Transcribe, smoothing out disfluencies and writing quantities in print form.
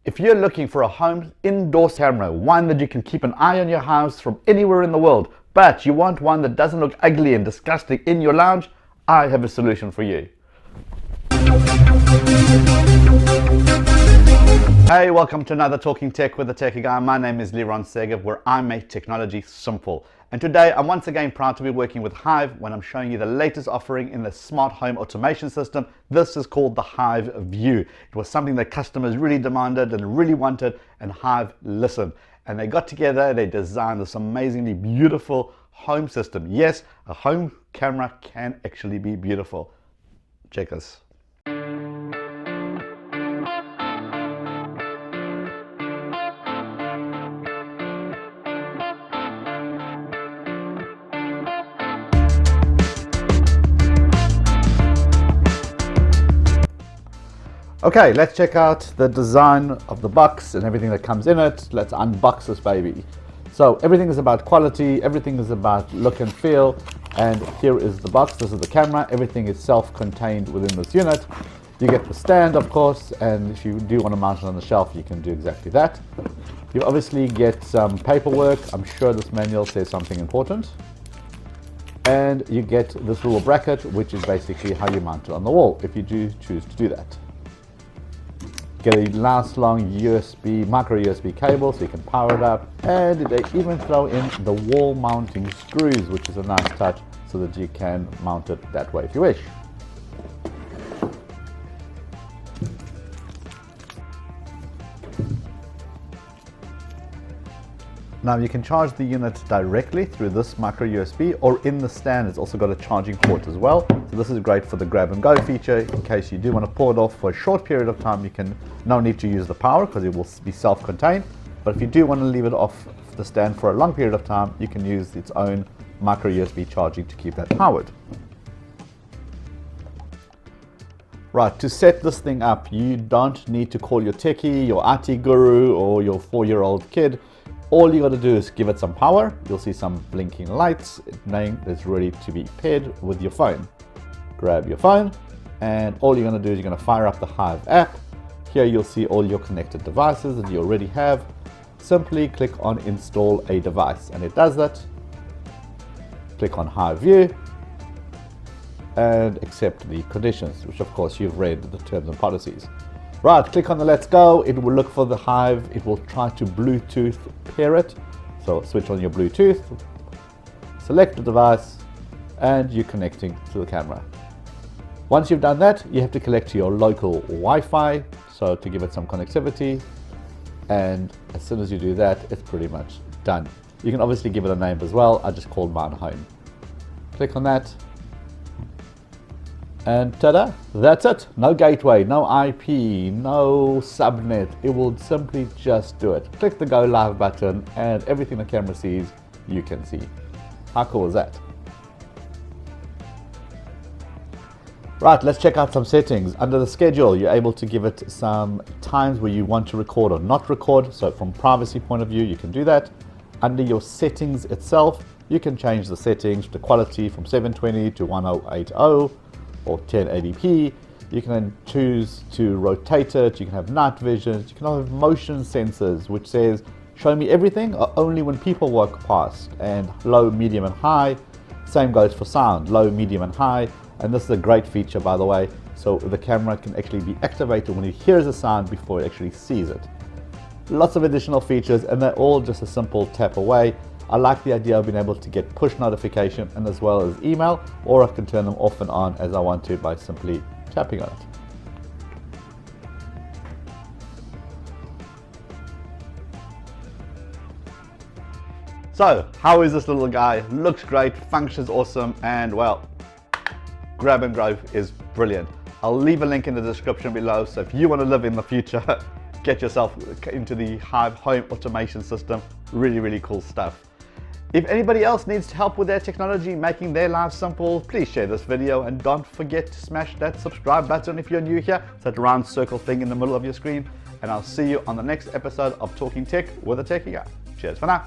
If you're looking for a home indoor camera, one that you can keep an eye on your house from anywhere in the world, but you want one that doesn't look ugly and disgusting in your lounge, I have a solution for you. Hey, welcome to another Talking Tech with the Techie Guy. My name is Liron Segev, where I make technology simple. And today I'm once again proud to be working with Hive when I'm showing you the latest offering in the smart home automation system. This is called the Hive View. It was something that customers really demanded and really wanted, and Hive listened. And they got together, they designed this amazingly beautiful home system. Yes, a home camera can actually be beautiful. Check this. Okay, let's check out the design of the box and everything that comes in it. Let's unbox this baby. So everything is about quality, everything is about look and feel, and here is the box. This is the camera. Everything is self-contained within this unit. You get the stand, of course, and if you do want to mount it on the shelf, you can do exactly that. You obviously get some paperwork. I'm sure this manual says something important. And you get this little bracket, which is basically how you mount it on the wall, if you do choose to do that. Get a nice long micro USB cable so you can power it up, and they even throw in the wall mounting screws, which is a nice touch, so that you can mount it that way if you wish. Now you can charge the unit directly through this micro USB, or in the stand it's also got a charging port as well. So this is great for the grab and go feature. In case you do want to pull it off for a short period of time, you can no need to use the power because it will be self-contained. But if you do want to leave it off the stand for a long period of time, you can use its own micro USB charging to keep that powered. Right, to set this thing up, you don't need to call your techie, your IT guru, or your 4-year-old kid. All you got to do is give it some power. You'll see some blinking lights saying it's ready to be paired with your phone. Grab your phone, and all you're going to do is you're going to fire up the Hive app. Here you'll see all your connected devices that you already have. Simply click on install a device, and it does that. Click on Hive View and accept the conditions, which of course you've read the terms and policies. Right, click on the let's go. It will look for the Hive. It will try to Bluetooth pair it. So switch on your Bluetooth, select the device, and you're connecting to the camera. Once you've done that, you have to connect to your local Wi-Fi, so to give it some connectivity. And as soon as you do that, it's pretty much done. You can obviously give it a name as well. I just called mine home. Click on that. And ta-da, that's it. No gateway, no IP, no subnet. It will simply just do it. Click the go live button, and everything the camera sees, you can see. How cool is that? Right, let's check out some settings. Under the schedule, you're able to give it some times where you want to record or not record. So from privacy point of view, you can do that. Under your settings itself, you can change the settings, the quality from 720 to 1080. Or 1080p. You can then choose to rotate it. You can have night vision. You can have motion sensors, which says show me everything or only when people walk past, and low, medium, and high. Same goes for sound, low, medium, and high. And this is a great feature, by the way, so the camera can actually be activated when it hears a sound before it actually sees it. Lots of additional features, and they're all just a simple tap away. I like the idea of being able to get push notification and as well as email, or I can turn them off and on as I want to by simply tapping on it. So, how is this little guy? Looks great, functions awesome, and well, grab and go is brilliant. I'll leave a link in the description below, so if you want to live in the future, get yourself into the Hive home automation system. Really, really cool stuff. If anybody else needs help with their technology, making their lives simple, please share this video, and don't forget to smash that subscribe button if you're new here. It's that round circle thing in the middle of your screen. And I'll see you on the next episode of Talking Tech with the Techie Guy. Cheers for now.